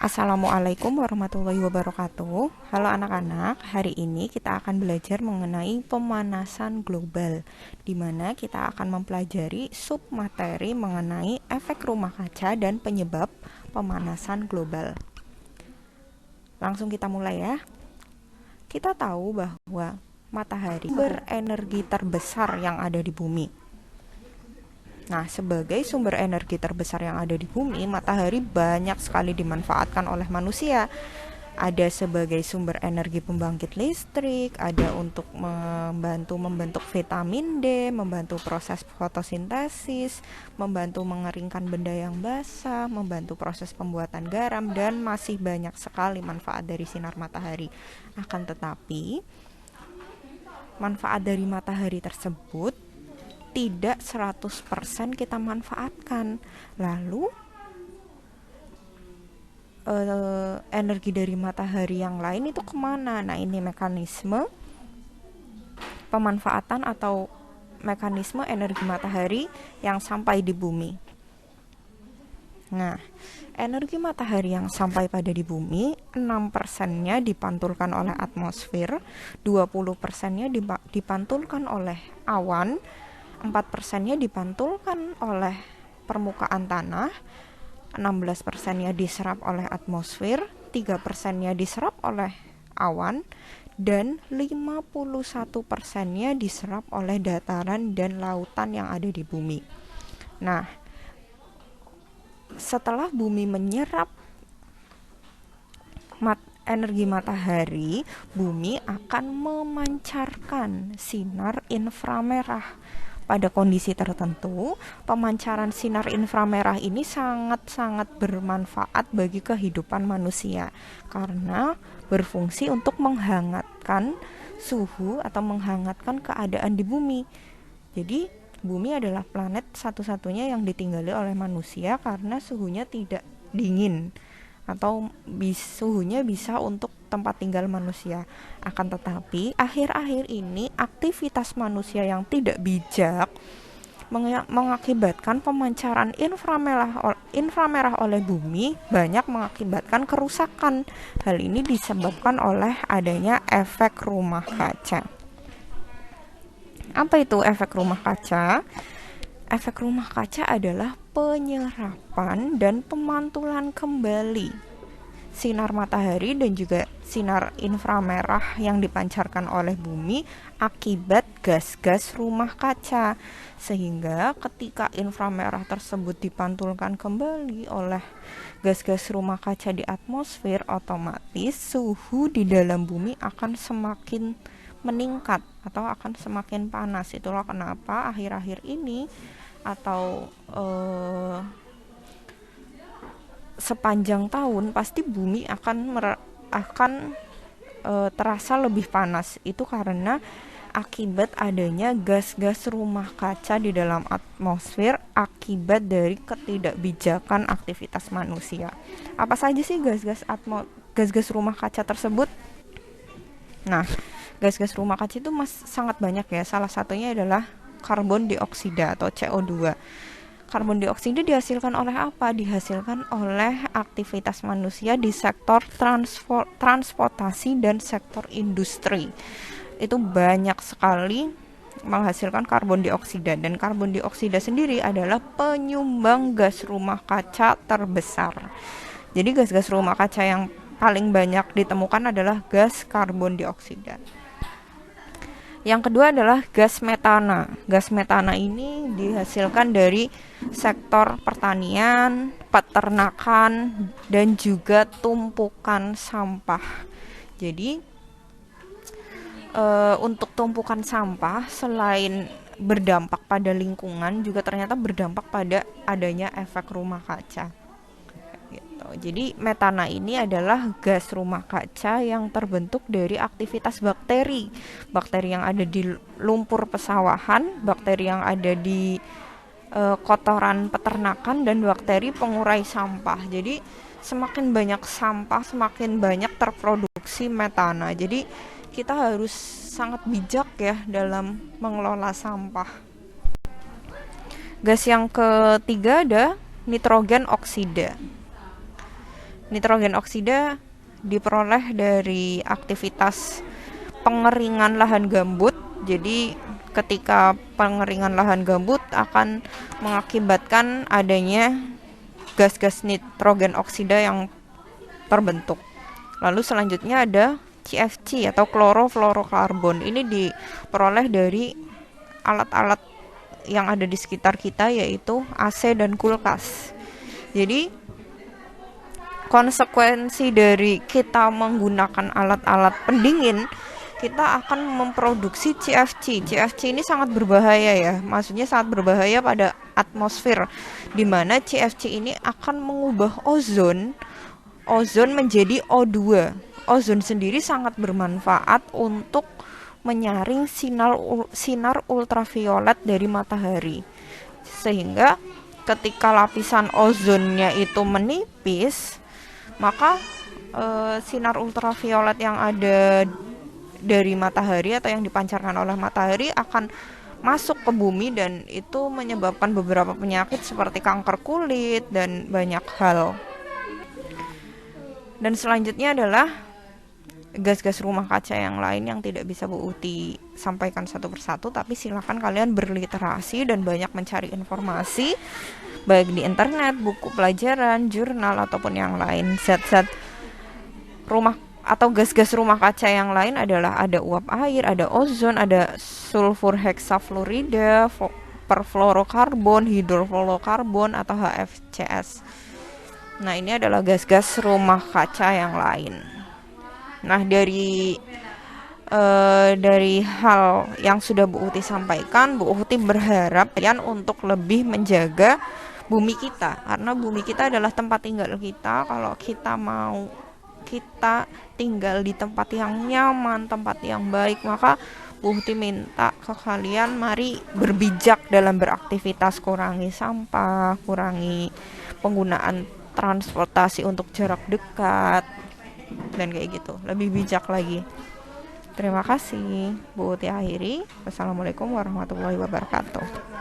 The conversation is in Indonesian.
Assalamualaikum warahmatullahi wabarakatuh. Halo anak-anak, hari ini kita akan belajar mengenai pemanasan global, di mana kita akan mempelajari submateri mengenai efek rumah kaca dan penyebab pemanasan global. Langsung kita mulai ya. Kita tahu bahwa matahari berenergi terbesar yang ada di bumi. Nah, sebagai sumber energi terbesar yang ada di bumi, matahari banyak sekali dimanfaatkan oleh manusia. Ada sebagai sumber energi pembangkit listrik, ada untuk membantu membentuk vitamin D, membantu proses fotosintesis, membantu mengeringkan benda yang basah, membantu proses pembuatan garam, dan masih banyak sekali manfaat dari sinar matahari. Akan tetapi, manfaat dari matahari tersebut tidak 100% kita manfaatkan. Lalu energi dari matahari yang lain itu kemana? Nah, ini mekanisme pemanfaatan atau mekanisme energi matahari yang sampai di bumi. Nah, energi matahari yang sampai pada di bumi, 6%-nya dipantulkan oleh atmosfer, 20%-nya dipantulkan oleh awan, 4%-nya dipantulkan oleh permukaan tanah, 16%-nya diserap oleh atmosfer, 3%-nya diserap oleh awan, dan 51%-nya diserap oleh dataran dan lautan yang ada di bumi. Nah, setelah bumi menyerap energi matahari, bumi akan memancarkan sinar inframerah. Pada kondisi tertentu, pemancaran sinar inframerah ini sangat-sangat bermanfaat bagi kehidupan manusia karena berfungsi untuk menghangatkan suhu atau menghangatkan keadaan di bumi. Jadi, bumi adalah planet satu-satunya yang ditinggali oleh manusia karena suhunya tidak dingin atau suhunya bisa untuk tempat tinggal manusia. Akan tetapi, akhir-akhir ini aktivitas manusia yang tidak bijak mengakibatkan pemancaran inframerah oleh bumi banyak mengakibatkan kerusakan. Hal ini disebabkan oleh adanya efek rumah kaca. Apa itu efek rumah kaca? Efek rumah kaca adalah penyerapan dan pemantulan kembali sinar matahari dan juga sinar inframerah yang dipancarkan oleh bumi akibat gas-gas rumah kaca, sehingga ketika inframerah tersebut dipantulkan kembali oleh gas-gas rumah kaca di atmosfer, otomatis suhu di dalam bumi akan semakin meningkat atau akan semakin panas. Itulah kenapa akhir-akhir ini atau sepanjang tahun pasti bumi akan terasa lebih panas. Itu karena akibat adanya gas-gas rumah kaca di dalam atmosfer akibat dari ketidakbijakan aktivitas manusia. Apa saja sih gas-gas rumah kaca tersebut? Nah, gas-gas rumah kaca itu sangat banyak ya. Salah satunya adalah karbon dioksida atau CO2. Karbon dioksida dihasilkan oleh apa? Dihasilkan oleh aktivitas manusia di sektor transportasi dan sektor industri. Itu banyak sekali menghasilkan karbon dioksida, dan karbon dioksida sendiri adalah penyumbang gas rumah kaca terbesar. Jadi gas-gas rumah kaca yang paling banyak ditemukan adalah gas karbon dioksida. Yang kedua adalah gas metana. Gas metana ini dihasilkan dari sektor pertanian, peternakan, dan juga tumpukan sampah. Jadi, untuk tumpukan sampah selain berdampak pada lingkungan, juga ternyata berdampak pada adanya efek rumah kaca. Jadi metana ini adalah gas rumah kaca yang terbentuk dari aktivitas bakteri yang ada di lumpur pesawahan, bakteri yang ada di kotoran peternakan, dan bakteri pengurai sampah. Jadi semakin banyak sampah, semakin banyak terproduksi metana. Jadi kita harus sangat bijak ya dalam mengelola sampah. Gas yang ketiga ada nitrogen oksida. Nitrogen oksida diperoleh dari aktivitas pengeringan lahan gambut. Jadi ketika pengeringan lahan gambut akan mengakibatkan adanya gas-gas nitrogen oksida yang terbentuk. Lalu selanjutnya ada CFC atau klorofluorokarbon. Ini diperoleh dari alat-alat yang ada di sekitar kita, yaitu AC dan kulkas. Jadi konsekuensi dari kita menggunakan alat-alat pendingin, kita akan memproduksi CFC. CFC ini sangat berbahaya ya, maksudnya sangat berbahaya pada atmosfer, di mana CFC ini akan mengubah ozon menjadi O2. Ozon sendiri sangat bermanfaat untuk menyaring sinar ultraviolet dari matahari, sehingga ketika lapisan ozonnya itu menipis, maka sinar ultraviolet yang ada dari matahari atau yang dipancarkan oleh matahari akan masuk ke bumi, dan itu menyebabkan beberapa penyakit seperti kanker kulit dan banyak hal. Dan selanjutnya adalah gas-gas rumah kaca yang lain yang tidak bisa Bu Uti sampaikan satu persatu, tapi silakan kalian berliterasi dan banyak mencari informasi baik di internet, buku pelajaran, jurnal, ataupun yang lain. Zat-zat rumah atau gas-gas rumah kaca yang lain adalah ada uap air, ada ozon, ada sulfur heksafluorida, perfluorokarbon, hidrofluorokarbon atau HFCS. Nah, ini adalah gas-gas rumah kaca yang lain. Nah, dari hal yang sudah Bu Uti sampaikan, Bu Uti berharap kalian untuk lebih menjaga bumi kita, karena bumi kita adalah tempat tinggal kita. Kalau kita mau kita tinggal di tempat yang nyaman, tempat yang baik, maka Bu Uti minta ke kalian, mari berbijak dalam beraktivitas, kurangi sampah, kurangi penggunaan transportasi untuk jarak dekat, dan kayak gitu, lebih bijak lagi. Terima kasih. Bu Uti akhiri. Wassalamualaikum warahmatullahi wabarakatuh.